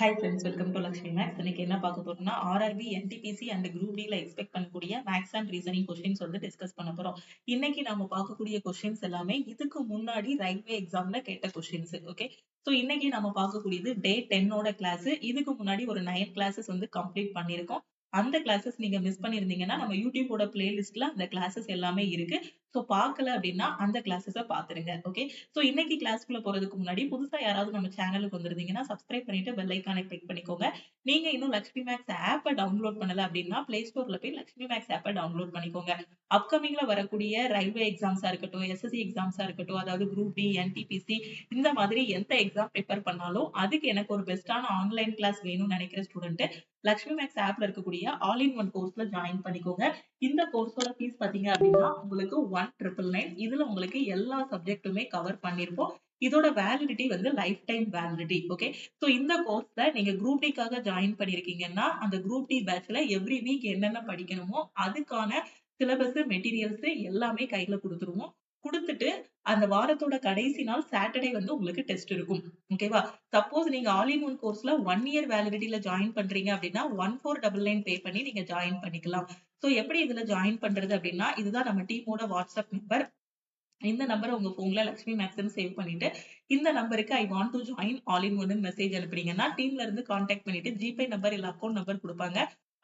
Hi friends, welcome to Lakshmi maths. இன்னைக்கு என்ன பார்க்க போறோம்னா ஆர்ஆர்பி, என்டிபிசி அண்ட் குரூப் டில எக்ஸ்பெக்ட் பண்ணக்கூடிய மேக்ஸ் அண்ட் ரீசனிங் கொஸ்டின்ஸ் வந்து டிஸ்கஸ் பண்ண போறோம். இன்னைக்கு நாம பார்க்கக்கூடிய கொஸ்டின்ஸ் எல்லாமே இதுக்கு முன்னாடி ரயில்வே எக்ஸாம்ல கேட்ட கொஸ்டின்ஸ். ஓகே, ஸோ இன்னைக்கு நம்ம பார்க்கக்கூடியது டே 10ஓட கிளாஸ். இதுக்கு முன்னாடி ஒரு 9 கிளாஸஸ் வந்து கம்ப்ளீட் பண்ணியிருக்கோம். அந்த கிளாஸஸ் நீங்க மிஸ் பண்ணிருந்தீங்கன்னா நம்ம யூடியூபோட பிளேலிஸ்ட்ல அந்த கிளாஸஸ் எல்லாமே இருக்கு. ஸோ பார்க்கல அப்படின்னா அந்த கிளாஸஸை பார்த்துருங்க. ஓகே, ஸோ இன்னைக்கு கிளாஸ்க்குள்ள போறதுக்கு முன்னாடி புதுசா யாராவது நம்ம சேனலுக்கு வந்திருந்தீங்கன்னா சப்ஸ்கிரைப் பண்ணிட்டு பெல் ஐக்கானை கிளிக் பண்ணிக்கோங்க. நீங்க இன்னும் லக்ஷ்மி மேக்ஸ் ஆப்பை டவுன்லோட் பண்ணல அப்படின்னா பிளே ஸ்டோர்ல போய் லக்ஷ்மி மேக்ஸ் ஆப்பை டவுன்லோட் பண்ணிக்கோங்க. அப்கமிங்ல வரக்கூடிய ரயில்வே எக்ஸாம்ஸா இருக்கட்டும், எஸ்எஸ்சி எக்ஸாம்ஸா இருக்கட்டும், அதாவது குரூப் டி, என்டிபிசி இந்த மாதிரி எந்த எக்ஸாம் ப்ரிப்பேர் பண்ணாலும் அதுக்கு எனக்கு ஒரு பெஸ்டான ஆன்லைன் கிளாஸ் வேணும்னு நினைக்கிற ஸ்டூடெண்ட் லக்ஷ்மி மேக்ஸ் ஆப்ல இருக்கக்கூடிய ஆல் இன் ஒன் கோர்ஸ்ல ஜாயின் பண்ணிக்கோங்க. இந்த கோர்ஸோட ஃபீஸ் பாத்தீங்க அப்படின்னா உங்களுக்கு 1999. இதுல உங்களுக்கு எல்லா சப்ஜெக்ட்டுமே கவர் பண்ணிருப்போம். இதோட வேலிடிட்டி வந்து life time validity. Okay, so இந்த கோர்ஸ்ல நீங்க குரூப் டிக்காக ஜாயின் பண்ணிருக்கீங்கன்னா அந்த குரூப் டி பேட்ச்ல எவ்ரி வீக் என்னென்ன படிக்கணுமோ அதுக்கான சிலபஸ், மெட்டீரியல்ஸ் எல்லாமே கையில கொடுத்துருவோம். குடுத்துட்டு அந்த வாரத்தோட கடைசி நாள் சாட்டர்டே வந்து உங்களுக்கு டெஸ்ட் இருக்கும். ஓகேவா? சப்போஸ் நீங்க ஆல் இன் ஒன் கோர்ஸ்ல 1 இயர் வேலிடிட்டில ஜாயின் பண்றீங்க அப்படின்னா 1499 பே பண்ணி நீங்க ஜாயின் பண்ணிக்கலாம். சோ எப்படி இதுல ஜாயின் பண்றது அப்படின்னா, இதுதான் நம்ம டீமோட வாட்ஸ்அப் நம்பர். இந்த நம்பரை உங்க போன்ல லக்ஷ்மி மேக்ஸ்ன்னு சேவ் பண்ணிட்டு இந்த நம்பருக்கு I want to join all in one message அனுப்புறீங்கன்னா டீம்ல இருந்து கான்டாக்ட் பண்ணிட்டு ஜிபே நம்பர் இல்ல அக்கௌண்ட் நம்பர் கொடுப்பாங்க.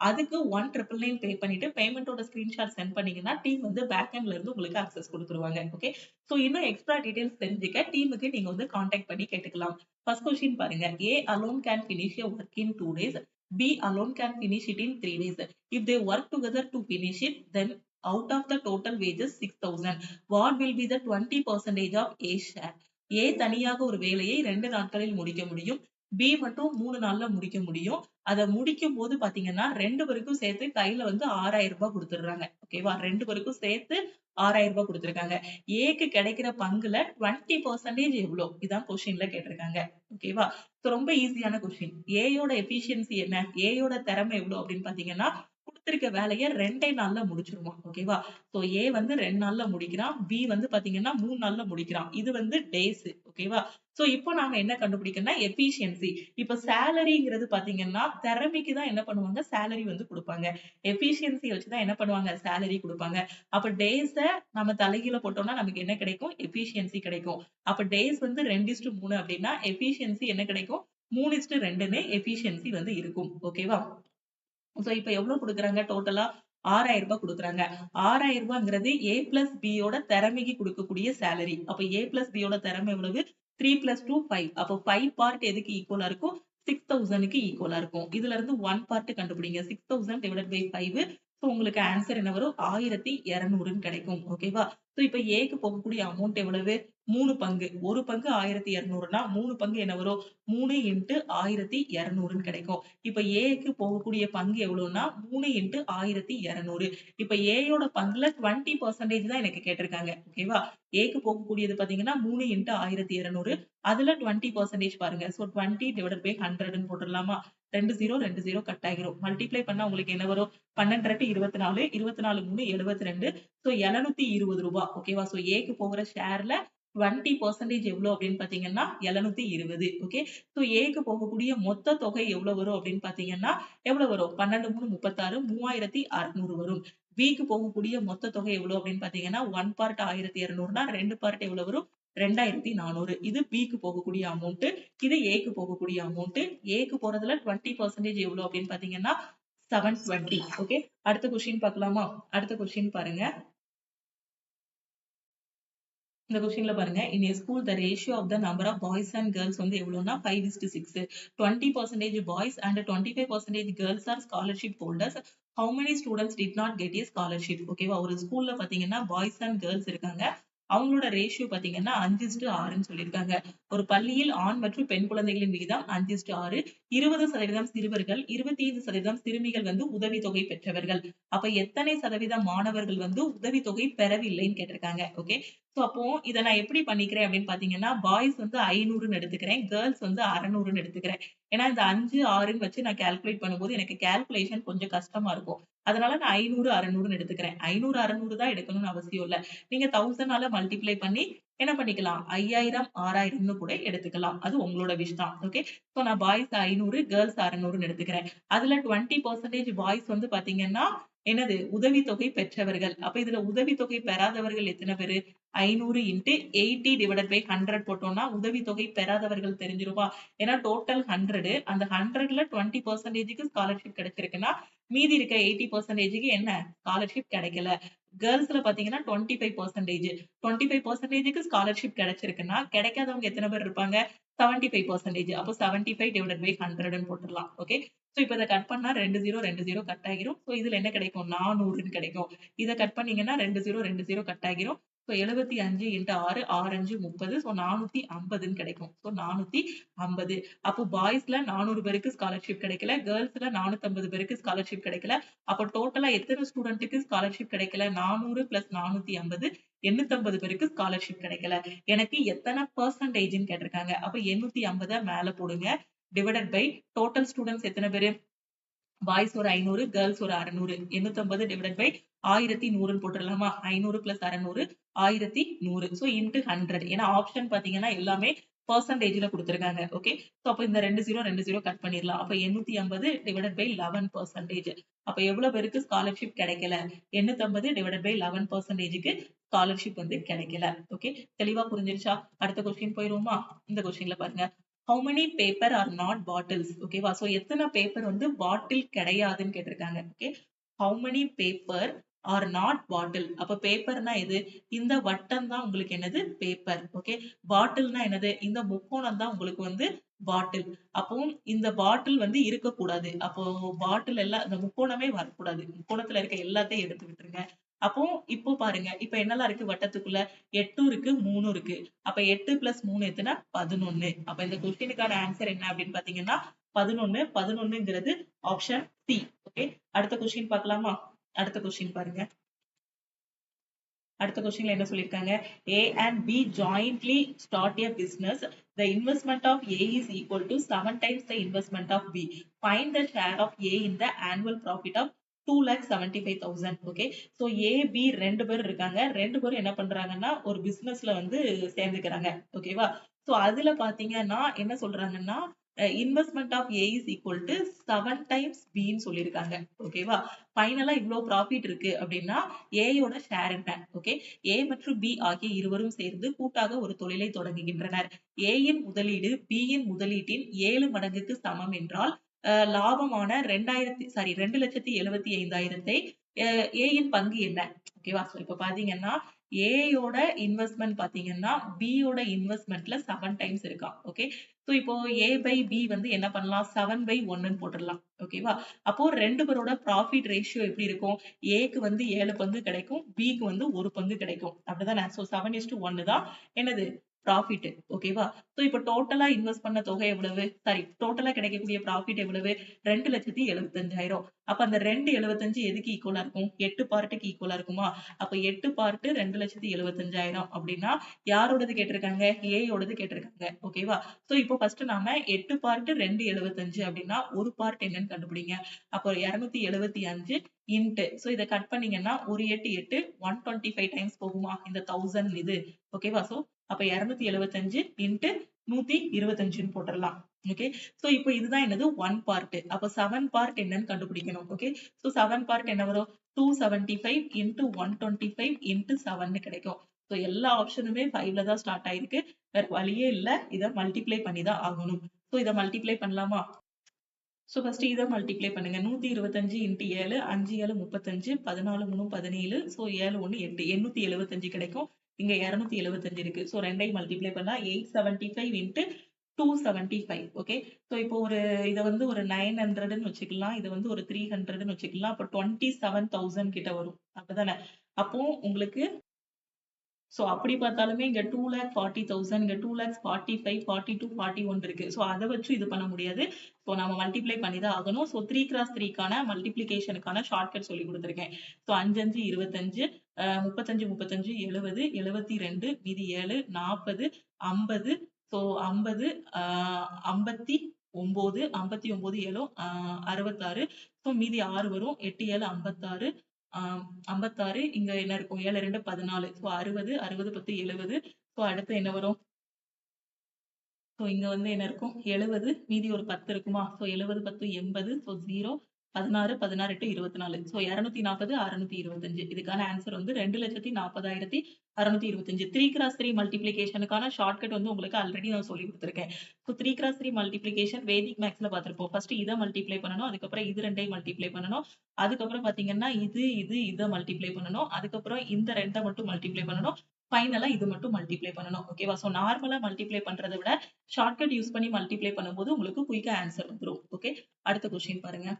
அதுக்கு 1999 பே பண்ணிட்டு பேமெண்டோட ஸ்கிரீன்ஷாட் சென்ட் பண்ணீங்கன்னா டீம் வந்து பேக் எண்ட்ல இருந்து உங்களுக்கு அக்சஸ் கொடுத்துருவாங்க. ஓகே, சோ இன்னும் எக்ஸ்ட்ரா டீடைல்ஸ் தெரிஞ்சுக்க டீமுக்கு நீங்க வந்து கான்டாக்ட் பண்ணி கேட்டுக்கலாம். ஃபர்ஸ்ட் கொஸ்டின் பாருங்க. A alone can finish a work in 2 days. B alone can finish it in 3 days. If they work together to finish it, then out of the total wages 6,000, what will be the 20% of A share? A தனியாக ஒரு வேலையை 2 நாட்களில் முடிக்க முடியும். B மட்டும் 3 நாள்ல முடிக்க முடியும். அத முடிக்கும் போது பாத்தீங்கன்னா 2 பேருக்கும் சேர்த்து கையில வந்து 6,000 ரூபாய் கொடுத்துடுறாங்க. ஓகேவா? 2 பேருக்கும் சேர்த்து 6,000 ரூபாய் கொடுத்திருக்காங்க. ஏக்கு கிடைக்கிற பங்குல 20% எவ்வளோ? இதான் கொஸ்டின்ல கேட்டிருக்காங்க. ஓகேவா? ரொம்ப ஈஸியான கொஸ்டின். ஏயோட எஃபிஷியன்சி என்ன? ஏயோட திறமை எவ்வளவு அப்படின்னு பாத்தீங்கன்னா குடுத்திருக்க வேலையை 2 நாள்ல முடிச்சிருவான். ஓகேவா? சோ ஏ வந்து 2 நாள்ல முடிக்கிறான். பி வந்து பாத்தீங்கன்னா 3 நாள்ல முடிக்கிறான். இது வந்து டேஸ். ஓகேவா? சோ இப்போ நாம என்ன கண்டுபிடிக்கணும்னா எஃபிஷியன்சி. இப்ப சேலரிங்கிறது பாத்தீங்கன்னா திறமைக்கு தான் என்ன பண்ணுவாங்க, சேலரி வந்து கொடுப்பாங்க. எஃபிஷியன்சி வச்சுதான் என்ன பண்ணுவாங்க, சேலரி கொடுப்பாங்க. அப்ப டேஸ நம்ம தலைகீழ போட்டோம்னா நமக்கு என்ன கிடைக்கும், எஃபிஷியன்சி கிடைக்கும். அப்ப டேஸ் வந்து 2:3 அப்படின்னா எஃபிஷியன்சி என்ன கிடைக்கும், 3:2ன்னு எஃபிஷியன்சி வந்து இருக்கும். ஓகேவா? சோ இப்ப எவ்வளவு குடுக்குறாங்க, டோட்டலா 6,000 ரூபாய் குடுக்குறாங்க. 6,000 ரூபாங்கிறது A பிளஸ் B யோட திறமைக்கு கொடுக்கக்கூடிய சேலரி. அப்ப A பிளஸ் B யோட திறமை எவ்வளவு, 3 + 2 5. அப்ப 5 பார்ட் எதுக்கு ஈக்குவலா இருக்கும், 6,000க்கு ஈக்குவலா இருக்கும். இதுல இருந்து 1 பார்ட் கண்டுபிடிங்க. 6,000 டிவைடட் பை 5. சோ உங்களுக்கு ஆன்சர் என்ன வரும், 1,200ன்னு கிடைக்கும். ஓகேவா? சோ இப்ப ஏக்கு போகக்கூடிய அமௌண்ட் எவ்வளவு, 3 பங்கு. ஒரு பங்கு 1,200னா 3 பங்கு என்ன வரும், 3 × 1,200ன்னு கிடைக்கும். இப்ப ஏக்கு போகக்கூடிய பங்கு எவ்வளவுன்னா 3 × 1,200. இப்ப ஏயோட பங்குல 20% தான் எனக்கு கேட்டிருக்காங்க. ஓகேவா? ஏக்கு போகக்கூடியது பாத்தீங்கன்னா 3 × 1,200. அதுல 20% பாருங்க. சோ 20 டிவைடட் பை 100ன்னு போட்டுடலாமா? 20 கட் ஆகிரும். மல்டிப்ளை பண்ணா உங்களுக்கு என்ன வரும், 12 × 24, 24 3 72. சோ 720 ரூபாய். ஓகேவா? சோ ஏக்கு போகிற ஷேர்ல 20% எவ்வளவு அப்படின்னு பாத்தீங்கன்னா 720. ஓகே, சோ ஏக்கு போகக்கூடிய மொத்த தொகை எவ்வளவு வரும் அப்படின்னு பாத்தீங்கன்னா எவ்வளவு வரும், 12 3 36, 3,600 வரும். பிக்கு போகக்கூடிய மொத்த தொகை எவ்வளவு அப்படின்னு பாத்தீங்கன்னா 1 பார்ட் 1,200னா 2 பார்ட் எவ்வளவு வரும், 2,400. இது பிக்கு போகக்கூடிய அமௌண்ட். இது ஏக்கு போகக்கூடிய அமௌண்ட். ஏக்கு போறதுல 20% எவ்வளவு அப்படின்னு பாத்தீங்கன்னா 720. ஓகே, அடுத்த கொஸ்டின் பார்க்கலாமா? அடுத்த கொஸ்டின் பாருங்க. இந்த கொஸ்டின்ல பாருங்க. In a school the ratio of the number of boys and girls வந்து எவ்வளவுன்னா 5:6. 20% boys and 25% girls are scholarship holders. How many students did not get a scholarship? ஓகேவா? ஒரு ஸ்கூல்ல பாத்தீங்கன்னா பாய்ஸ் அண்ட் கேர்ள்ஸ் இருக்காங்க. அவங்களோட ரேஷியோ பாத்தீங்கன்னா 5:6ன்னு சொல்லியிருக்காங்க. ஒரு பள்ளியில் ஆண் மற்றும் பெண் குழந்தைகளின் விகிதம் 5:6. 20% சிறுவர்கள், 25% சிறுமிகள் வந்து உதவித்தொகை பெற்றவர்கள். அப்ப எத்தனை சதவீதம் மாணவர்கள் வந்து உதவித்தொகை பெறவில்லைன்னு கேட்டிருக்காங்க. ஓகே, சோ அப்போ இத நான் எப்படி பண்ணிக்கிறேன் அப்படின்னு பாத்தீங்கன்னா பாய்ஸ் வந்து 500ன்னு எடுத்துக்கிறேன், கேர்ள்ஸ் வந்து 600ன்னு எடுத்துக்கிறேன். ஏன்னா இந்த 5 6ன்னு வச்சு நான் கால்குலேட் பண்ணும்போது எனக்கு கால்குலேஷன் கொஞ்சம் கஷ்டமா இருக்கும். அதனால நான் 500 600ன்னு எடுத்துக்கிறேன். 500 600 தான் எடுக்கணும்னு அவசியம் இல்ல. நீங்க 1000ஆல மல்டிப்ளை பண்ணி என்ன பண்ணிக்கலாம் 5000 6000ன்னு கூட எடுத்துக்கலாம். அது உங்களோட விஷ் தான். ஓகே. சோ நான் பாய்ஸ் 500 கேர்ள்ஸ் 600ன்னு எடுத்துக்கிறேன். அதுல 20% பாய்ஸ் வந்து பாத்தீங்கன்னா என்னது உதவித்தொகை பெற்றவர்கள். அப்ப இதுல உதவித்தொகை பெறாதவர்கள் எத்தனை பேரு? 500 இன்டு 80 டிவைடட் பை 100 போட்டோம்னா உதவித்தொகை பெறாதவர்கள் தெரிஞ்சிருமா? ஏன்னா டோட்டல் 100 அந்த 100ல 20%க்கு ஸ்காலர்ஷிப் கிடைச்சிருக்குன்னா மீதி இருக்க 80%க்கு என்ன ஸ்காலர்ஷிப் கிடைக்கல. கேர்ள்ஸ்ல பாத்தீங்கன்னா 25% 25%க்கு ஸ்காலர்ஷிப் கிடைச்சிருக்குன்னா கிடைக்காதவங்க எத்தனை பேர் இருப்பாங்க? 75%. அப்போ 75 டிவைடட் பை 100ன்னு போட்டுடலாம். ஓகே. சோ இப்ப இத கட் பண்ணா 20 கட் ஆகிரும். சோ இதுல என்ன கிடைக்கும்? 400ன்னு கிடைக்கும். இத கட் பண்ணீங்கன்னா 20 கட் ஆகிரும். So 75 into 6 6 5 30. சோ 450ன்னு கிடைக்கும். சோ 450. அப்போ பாய்ஸ்ல 400 பேருக்கு ஸ்காலர்ஷிப் கிடைக்கல. கேர்ள்ஸ்ல 450 பேருக்கு ஸ்காலர்ஷிப் கிடைக்கல. அப்ப டோட்டலா எத்தனை ஸ்டூடெண்ட்க்கு ஸ்காலர்ஷிப் கிடைக்கல? 400 பிளஸ் 450 850 பேருக்கு ஸ்காலர்ஷிப் கிடைக்கல. எனக்கு எத்தனை பெர்சன்டேஜ்ன்னு கேட்டிருக்காங்க. அப்ப 850 மேல போடுங்க. டிவைடட் பை டோட்டல் ஸ்டூடெண்ட்ஸ் எத்தனை பேரு? பாய்ஸ் ஒரு 500 கேர்ள்ஸ் ஒரு 600 850 டிவைடட் பை 1100ன்னு போட்டுடலாமா? 500 பிளஸ் 600 1100. So into 100. ஏன்னா ஆப்ஷன் பாத்தீங்கன்னா எல்லாமே பெர்சன்டேஜ்ல கொடுத்திருக்காங்க. ஓகே. சோ அப்ப இந்த 20 கட் பண்ணிடலாம். அப்ப 850 டிவைடட் பை 11%. அப்ப எவ்வளவு பேருக்கு ஸ்காலர்ஷிப் கிடைக்கல? 850 டிவைடட் பை 11%க்கு ஸ்காலர்ஷிப் வந்து கிடைக்கல. ஓகே. தெளிவா புரிஞ்சிருச்சா? அடுத்த கொஸ்டின் போயிருவோமா? இந்த கொஸ்டின்ல பாருங்க. how many paper are not bottles? ஓகேவா? சோ எத்தனை பேப்பர் வந்து பாட்டில் கிடையாதுன்னு கேட்டிருக்காங்க. Okay. how many paper are not bottle? அப்ப பேப்பர்னா எது? இந்த வட்டம் தான் உங்களுக்கு என்னது? பேப்பர். ஓகே. பாட்டில்னா என்னது? இந்த முக்கோணம் தான் உங்களுக்கு வந்து பாட்டில். அப்போ இந்த பாட்டில் வந்து இருக்கக்கூடாது. அப்போ பாட்டில் எல்லாம் இந்த முக்கோணமே வரக்கூடாது. முக்கோணத்துல இருக்க எல்லாத்தையும் எடுத்து விட்டுருங்க. அப்போ இப்போ பாருங்க. இப்ப என்னெல்லாம் இருக்கு வட்டத்துக்குள்ள? 8 இருக்கு, 3 இருக்கு. அப்ப 8 பிளஸ் 3 எத்தனை? 11. அப்ப இந்த கொஸ்டினுக்கான ஆன்சர் என்ன அப்படின்னு பாத்தீங்கன்னா 11. 11ங்கிறது ஆப்ஷன் சி. ஓகே. அடுத்த கொஸ்டின் பார்க்கலாமா? அடுத்த கொஸ்டின் பாருங்க. அடுத்த கொஸ்டின்ல என்ன சொல்லிருக்காங்க? A and B jointly start a business. The investment of A is equal to 7 times the investment of B. Find the share of A in the annual profit of 2,75,000. Okay. So A, B ரெண்டு பேர் இருக்காங்க. ரெண்டு பேரும் என்ன பண்றாங்கன்னா ஒரு பிசினஸ்ல வந்து சேர்ந்துக்கிறாங்க. ஓகேவா? சோ அதுல பாத்தீங்கன்னா என்ன சொல்றாங்கன்னா investment of A is equal to 7 times B ன்னு சொல்லியிருக்காங்க. ஓகேவா? ஃபைனலா இவ்ளோ ப்ராஃபிட் இருக்கு அப்படின்னா A யோட ஷேர் என்ன? ஓகே. A மற்றும் B ஆகிய இருவரும் சேர்ந்து கூட்டாக ஒரு தொழிலை தொடங்குகின்றனர். A யின் முதலீடு B யின் முதலீட்டின் 7 மடங்குக்கு சமம் என்றால் லாபமான 2,75,000 A யின் பங்கு என்ன? ஓகேவா? இப்ப பாத்தீங்கன்னா A யோட இன்வெஸ்ட்மெண்ட் பாத்தீங்கன்னா B யோட இன்வெஸ்ட்மெண்ட்ல 7 டைம்ஸ் இருக்காம். ஓகே. சோ இப்போ A by B வந்து என்ன பண்ணலாம்? 7 by 1ன்னு போட்டுடலாம். ஓகேவா? அப்போ ரெண்டு பேரோட ப்ராஃபிட் ரேஷியோ எப்படி இருக்கும்? Aக்கு வந்து 7 பங்கு கிடைக்கும். Bக்கு வந்து 1 பங்கு கிடைக்கும். அப்படிதானே? சோ 7:1 தான் என்னது? ப்ராஃபிட். ஓகேவா? சோ இப்ப டோட்டலா இன்வெஸ்ட் பண்ண தொகை எவ்வளவு? சாரி டோட்டலா கிடைக்கக்கூடிய ப்ராஃபிட் எவ்வளவு? 2,75,000. அப்ப அந்த 2,75 எதுக்கு ஈக்குவலா இருக்கும்? 8 பார்ட்டுக்கு ஈக்குவலா இருக்குமா? அப்ப 8 பார்ட் 2,75,000 அப்படின்னா யாரோடது கேட்டிருக்காங்க? A யோடது கேட்டிருக்காங்க. ஓகேவா? சோ இப்போ ஃபர்ஸ்ட் நாம 8 பார்ட் 2,75 அப்படின்னா ஒரு பார்ட் என்னன்னு கண்டுபிடிங்க. அப்போ 275 இன்ட்டு. சோ இத கட் பண்ணீங்கன்னா ஒரு 8 8 125 டைம்ஸ் போகுமா? இந்த 1000 இது. ஓகேவா? சோ அப்ப 275 இன்ட்டு 125ன்னு போட்டுடலாம். ஓகே. சோ இப்போ இதுதான் என்னது? 1 பார்ட். அப்ப 7 பார்ட் என்னன்னு கண்டுபிடிக்கணும். ஓகே. சோ 7 பார்ட் என்ன வரும்? 275 இன்ட்டு 125 இன்ட்டு 7ன்னு கிடைக்கும். சோ எல்லா ஆப்ஷனுமே 5ல தான் ஸ்டார்ட் ஆயிருக்கு. வேற வழியே இல்ல. இத மல்டிப்ளை பண்ணி தான் ஆகணும். சோ இத மல்டிப்ளை பண்ணலாமா? சோ ஃபர்ஸ்ட் இத மல்டிப்ளை பண்ணுங்க. 125 இன்டு 7 5 7 35 14 3 17. சோ 7 1 8 875 கிடைக்கும். இங்க 275 இருக்கு. சோ ரெண்டையும் மல்டிப்ளை பண்ணா 875 இன்டு 275. ஓகே. சோ இப்போ இத வந்து ஒரு 900ன்னு வச்சுக்கலாம். இத வந்து ஒரு 300ன்னு வச்சுக்கலாம். அப்ப 27,000 கிட்ட வரும். அப்படிதானே? அப்போ உங்களுக்கு சோ அப்படி பார்த்தாலுமே இங்க 2,40,000 இங்க 2,45 42 41 இருக்கு. சோ அத வச்சு இது பண்ண முடியாது. சோ நாம மல்டிப்ளை பண்ணி தான் ஆகணும். சோ 3x3க்கான மல்டிப்ளிகேஷனுக்கான ஷார்ட்கட் சொல்லி கொடுத்திருக்கேன். சோ 5 5 25 35 35 70 72 மீதி 7 40 50 சோ 50 59 59 7 66 சோ மீதி 6 வரும் 8 7 56 56 இங்க என்ன இருக்கும் 7 2 14 ஸோ 60 60 10 70 ஸோ அடுத்து என்ன வரும் ஸோ இங்க வந்து என்ன இருக்கும் 70 மீதி ஒரு 10 இருக்குமா ஸோ 70 10 80 ஸோ 0 16 16 8 24 ஸோ 240 625 இதுக்கான ஆன்சர் வந்து 2,40,625 3x3 மல்டிப்ளிகேஷனுக்கான ஷார்ட்கட் வந்து உங்களுக்கு ஆல்ரெடி நான் சொல்லி கொடுத்துருக்கேன் ஸோ 3x3 மல்டிப்ளிகேஷன் வேதிக் மேக்ஸ்ல பார்த்திருப்போம் ஃபர்ஸ்ட் இதை மல்டிப்ளை பண்ணணும் அதுக்கப்புறம் இது ரெண்டையும் மல்டிப்ளை பண்ணணும் அதுக்கப்புறம் பாத்தீங்கன்னா இதை மல்டிப்ளை பண்ணணும் அதுக்கப்புறம் இந்த ரெண்டை மட்டும் மல்டிப்ளை பண்ணணும் ஃபைனலா இது மட்டும் மல்டிப்ளை பண்ணணும் ஓகேவா சோ நார்மலா மல்டிப்ளை பண்றதை விட ஷார்ட்கட் யூஸ் பண்ணி மல்டிப்ளை பண்ணும்போது உங்களுக்கு குயிக்கா ஆன்சர் வந்துரும் ஓகே அடுத்த क्वेश्चन பாருங்க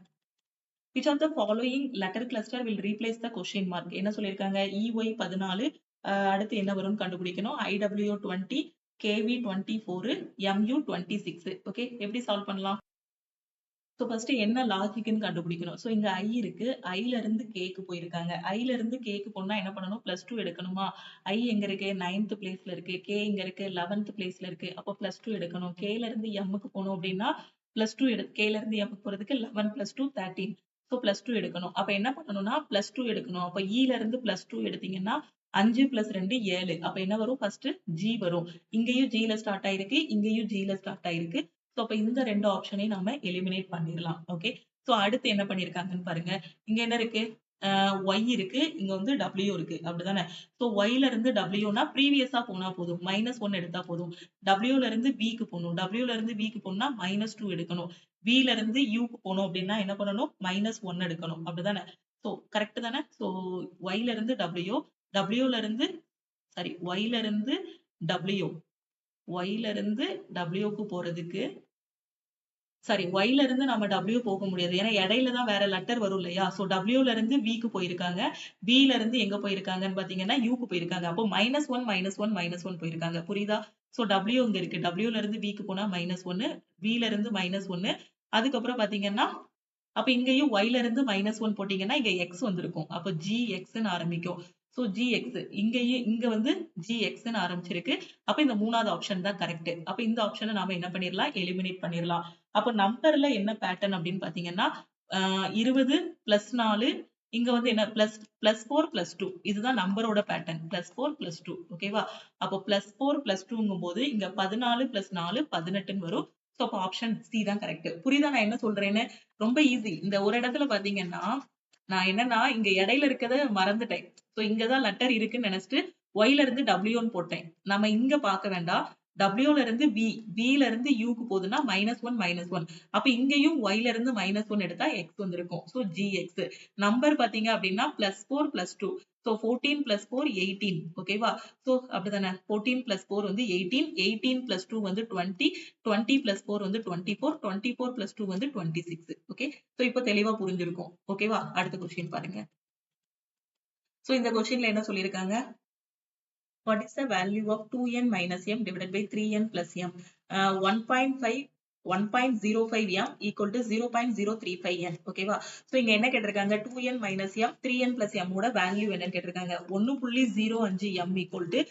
which of the following letter cluster will replace the question mark என்ன சொல்லிருக்காங்க EY 14 அடுத்து என்ன வரும்னு கண்டுபிடிக்கணும் IW 20 KV 24 MU 26 ஓகே எப்படி சால்வ் பண்ணலாம் ஸோ ஃபர்ஸ்ட் என்ன லாஜிக்னு கண்டுபிடிக்கணும் ஸோ இங்க ஐ இருக்கு ஐல இருந்து கேக்கு போயிருக்காங்க ஐல இருந்து கேக்கு போனா என்ன பண்ணணும் +2 எடுக்கணுமா ஐ எங்க இருக்கு 9th பிளேஸ்ல இருக்கு கே இங்க இருக்கு 11th பிளேஸ்ல இருக்கு அப்போ +2 எடுக்கணும் கேல இருந்து எம்முக்கு போகணும் அப்படின்னா +2 கேல இருந்து எம்முக்கு போறதுக்கு 11 + 2 13 ஸோ +2 எடுக்கணும் அப்ப என்ன பண்ணணும்னா +2 எடுக்கணும் அப்ப ஈல இருந்து +2 எடுத்தீங்கன்னா 5 + 2 7 அப்ப என்ன வரும் ஃபர்ஸ்ட் ஜி வரும் இங்கேயும் ஜில ஸ்டார்ட் ஆயிருக்கு இங்கேயும் ஜில ஸ்டார்ட் ஆயிருக்கு சோ அப்ப இந்த ரெண்டு ஆப்ஷனையும் நாம எலிமினேட் பண்ணிடலாம் ஓகே சோ அடுத்து என்ன பண்ணிருக்காங்கன்னு பாருங்க இங்க என்ன இருக்கு y இருக்கு இங்க வந்து w இருக்கு அப்படிதானே சோ y ல இருந்து w னா ப்ரீவியஸா போனா போதும் -1 எடுத்தா போதும் w ல இருந்து b க்கு போகணும் w ல இருந்து b க்கு போனா -2 எடுக்கணும் b ல இருந்து u க்கு போகணும் அப்படின்னா என்ன பண்ணணும் -1 எடுக்கணும் அப்படிதானே சோ கரெக்ட் தானே சோ y ல இருந்து w ல இருந்து சாரி y ல இருந்து w y ல இருந்து w க்கு போறதுக்கு சாரி y ல இருந்து நம்ம w போக முடியாது ஏன்னா இடையில தான் வேற லெட்டர் வரும் இல்லையா சோ w ல இருந்து v க்கு போயிருக்காங்க b ல இருந்து எங்க போயிருக்காங்கன்னு பாத்தீங்கன்னா u க்கு போயிருக்காங்க அப்போ -1 -1 -1 போயிருக்காங்க புரியுதா சோ w இங்க இருக்கு w ல இருந்து v க்கு போனா -1 b ல இருந்து -1 அதுக்கப்புறம் பாத்தீங்கன்னா அப்ப இங்கேயும் y ல இருந்து -1 போட்டீங்கன்னா இங்க x வந்திருக்கும் அப்ப gx ன்னு ஆரம்பிக்கும் சோ gx இங்கேயும் இங்க வந்து gx ன்னு ஆரம்பிச்சிருக்கு அப்ப இந்த மூணாவது ஆப்ஷன் தான் கரெக்ட் அப்ப இந்த ஆப்ஷனை நாம என்ன பண்ணிடலாம் எலிமினேட் பண்ணிடலாம் அப்ப நம்பர்ல என்ன பேட்டர்ன் அப்படின்னு பாத்தீங்கன்னா 20 + 4 இங்க வந்து என்ன +4 +2 இதுதான் நம்பரோட பேட்டர்ன் +4 +2 ஓகேவா அப்போ +4 +2ங்கும் போது இங்க 14 + 4 18 வரும் சோ அப்ப ஆப்ஷன் சி தான் கரெக்ட் புரியுதா நான் என்ன சொல்றேன்னு ரொம்ப ஈஸி இந்த ஒரு இடத்துல பாத்தீங்கன்னா நான் என்னன்னா இங்க இடையில இருக்கதை மறந்துட்டேன் சோ இங்கதான் லெட்டர் இருக்குன்னு நினைச்சிட்டு y ல இருந்து w போட்டேன் நம்ம இங்க பார்க்க வேண்டாம் w ல இருந்து b ல இருந்து u க்கு போகுதுன்னா -1 -1 அப்ப இங்கேயும் y ல இருந்து -1 எடுத்தா x வந்திருக்கும் சோ gx நம்பர் பாத்தீங்க அப்படின்னா +4 +2 சோ 14 + 4 18 ஓகேவா சோ அப்படிதானே 14 + 4 வந்து 18 18 + 2 வந்து 20 20 + 4 வந்து 24 24 + 2 வந்து 26 ஓகே சோ இப்போ தெளிவா புரிஞ்சிருக்கும் ஓகேவா அடுத்த क्वेश्चन பாருங்க சோ இந்த क्वेश्चनல என்ன சொல்லிருக்காங்க what is the value of 2n minus m divided by 3n plus m 1.5 1.05m equal to 0.035n ஓகேவா சோ இங்க என்ன கேட்டிருக்காங்க 2n minus m 3n plus m ஓட வேல்யூ என்னன்னு கேட்டிருக்காங்க 1.05m equal to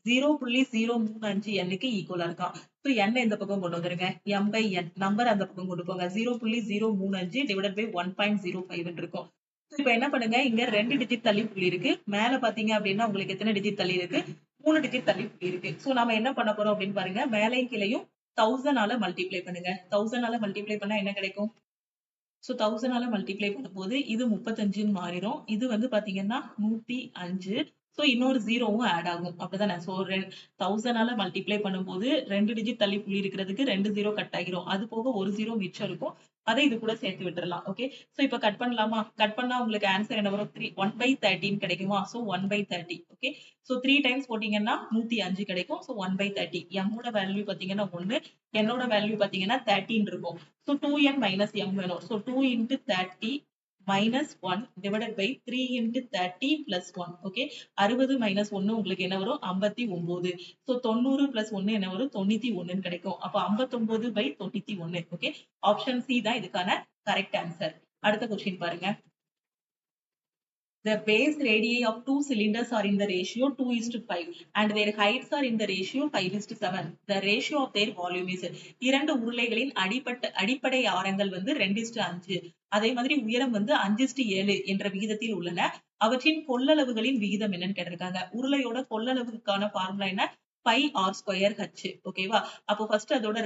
0.035n க்கு ஈக்குவலா இருக்கான் சோ n இந்த பக்கம் கொண்டு வந்துருங்க m by n நம்பர் அந்த பக்கம் கொண்டு போங்க 0.035 divided by 1.05 இருக்கும் இப்ப என்ன பண்ணுங்க இங்க 2 டிஜிட் தள்ளி புள்ளி இருக்கு மேல பாத்தீங்க அப்படின்னா உங்களுக்கு எத்தனை டிஜிட் தள்ளி இருக்கு 3 டிஜிட் தள்ளி புள்ளி இருக்கு சோ நாம என்ன பண்ண போறோம் அப்படின்னு பாருங்க மேலையும் கீழையும் 1000 ஆல மல்டிப்ளை பண்ணுங்க 1000 ஆல மல்டிப்ளை பண்ணா என்ன கிடைக்கும் சோ 1000 ஆல மல்டிப்ளை பண்ணும்போது இது 35ன்னு மாறிடும் இது வந்து பாத்தீங்கன்னா 105 சோ இன்னொரு ஜீரோவும் ஆட் ஆகும் அப்படிதானே சோ 1000 ஆல மல்டிப்ளை பண்ணும்போது 2 டிஜிட் தள்ளி புள்ளி இருக்கிறதுக்கு 2 ஜீரோ கட் ஆகிரும் அது போக ஒரு ஜீரோ மிச்சம் இருக்கும் அதை இது கூட சேர்த்து விட்டுறலாம் ஓகே சோ இப்ப கட் பண்ணலாமா கட் பண்ணா உங்களுக்கு ஆன்சர் என்ன வரும் 1/13 கிடைக்குமா சோ 1/30 ஓகே சோ 3 டைம்ஸ் போட்டீங்கன்னா 105 கிடைக்கும் சோ 1/30 m ஓட வேல்யூ பாத்தீங்கன்னா 1 n ஓட வேல்யூ பாத்தீங்கன்னா 13 இருக்கும் சோ 2n minus m வேணும் so 2 into 30 minus 1 divided by 3 into 30 plus 1 okay 60 minus 1 உங்களுக்கு என்ன வரும் 59 சோ 90 plus 1 என்ன வரும் 91 ன்னு கிடைக்கும் அப்ப 59/91 ஓகே ஆப்ஷன் சி தான் இதுக்கான கரெக்ட் ஆன்சர் அடுத்த क्वेश्चन பாருங்க The base radii of two cylinders are in the ratio 2:5 and their heights are in the ratio 5:7. The ratio of their volume is இரண்டு உருளைகளின் அடிப்படை ஆரங்கள் வந்து 2:5 அதே மாதிரி உயரம் வந்து 5:7 என்ற விகிதத்தில் உள்ளன. அவற்றின் கொள்ளளவுகளின் விகிதம் என்னன்னு கேட்டிருக்காங்க. உருளையோட கொள்ளளவுக்கான ஃபார்முலா என்ன? Pi R square H. ஓகேவா? அப்போ ஃபர்ஸ்ட் அதோட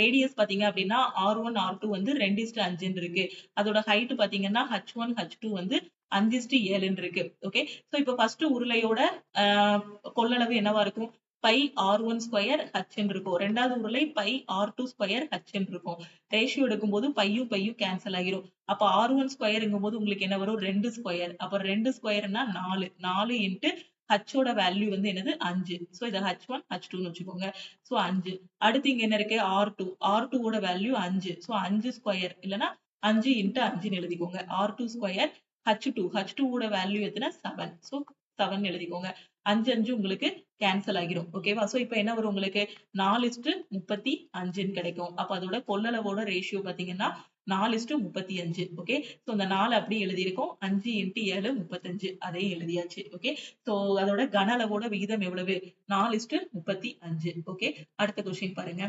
ரேடியஸ் பாத்தீங்க அப்படின்னா R1 R2 வந்து 2:5 இருக்கு. அதோட ஹைட் பாத்தீங்கன்னா H1 H2 வந்து 5:7 இருக்கு. ஓகே, சோ இப்போ ஃபர்ஸ்ட் உருளையோட கொள்ளளவு என்னவா இருக்கும்? பை R1 ஸ்கொயர் H இருக்கும். ரெண்டாவது உருளை பை R2 ஸ்கொயர் H இருக்கும். ரேஷியோ எடுக்கும்போது பையும் பையும் கேன்சல் ஆகிரும். அப்ப R1 ஸ்கொயர்ங்கும் போது உங்களுக்கு என்ன வரும்? 2 ஸ்கொயர். அப்ப 2 ஸ்கொயர்னா 4 இன்ட்டு H ஓட வேல்யூ வந்து என்னது? 5. சோ இத H1 H2 னு வச்சுக்கோங்க. சோ 5. அடுத்து இங்க என்ன இருக்கு? R2 ஓட வேல்யூ 5. சோ 5 ஸ்கொயர் இல்லனா 5 இன்ட்டு 5 னு எழுதிக்கோங்க. R2 ஸ்கொயர் H2 ஓட வேல்யூ எத்தனை? 7. சோ 7 எழுதிக்கோங்க. 5 உங்களுக்கு கேன்சல் ஆகிரும். ஓகேவா? சோ இப்போ என்ன வரும் உங்களுக்கு? 4:35 கிடைக்கும். அப்ப அதோட கொள்ளளவோட ரேஷியோ பாத்தீங்கன்னா 4:35. ஓகே, சோ இந்த 4 அப்படியே எழுதியிருக்கோம். 5 இன்ட்டு 7 35 அதே எழுதியாச்சு. ஓகே, சோ அதோட கன அளவோட விகிதம் எவ்வளவு? 4:35. ஓகே, அடுத்த கொஸ்டின் பாருங்க.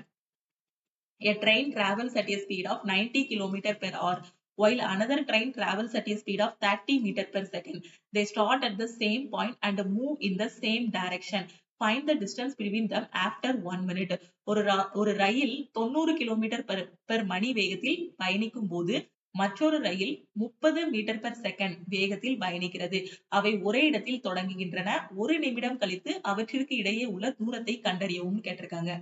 A train travels at a speed of 90 km per hour while another train travels at a speed of 30 meter per second. They start at the same point and move in the same direction. Find the distance between them after 1 minute. ஒரு ரயில் 90 kilometre per மணி வேகத்தில் பயணிக்கும் போது மற்றொரு ரயில் 30 metre per second வேகத்தில் பயணிக்கிறது. அவை ஒரே இடத்தில் தொடங்குகின்றன. 1 நிமிடம் கழித்து அவற்றிற்கு இடையே உள்ள தூரத்தை கண்டறியவும் கேட்டிருக்காங்க.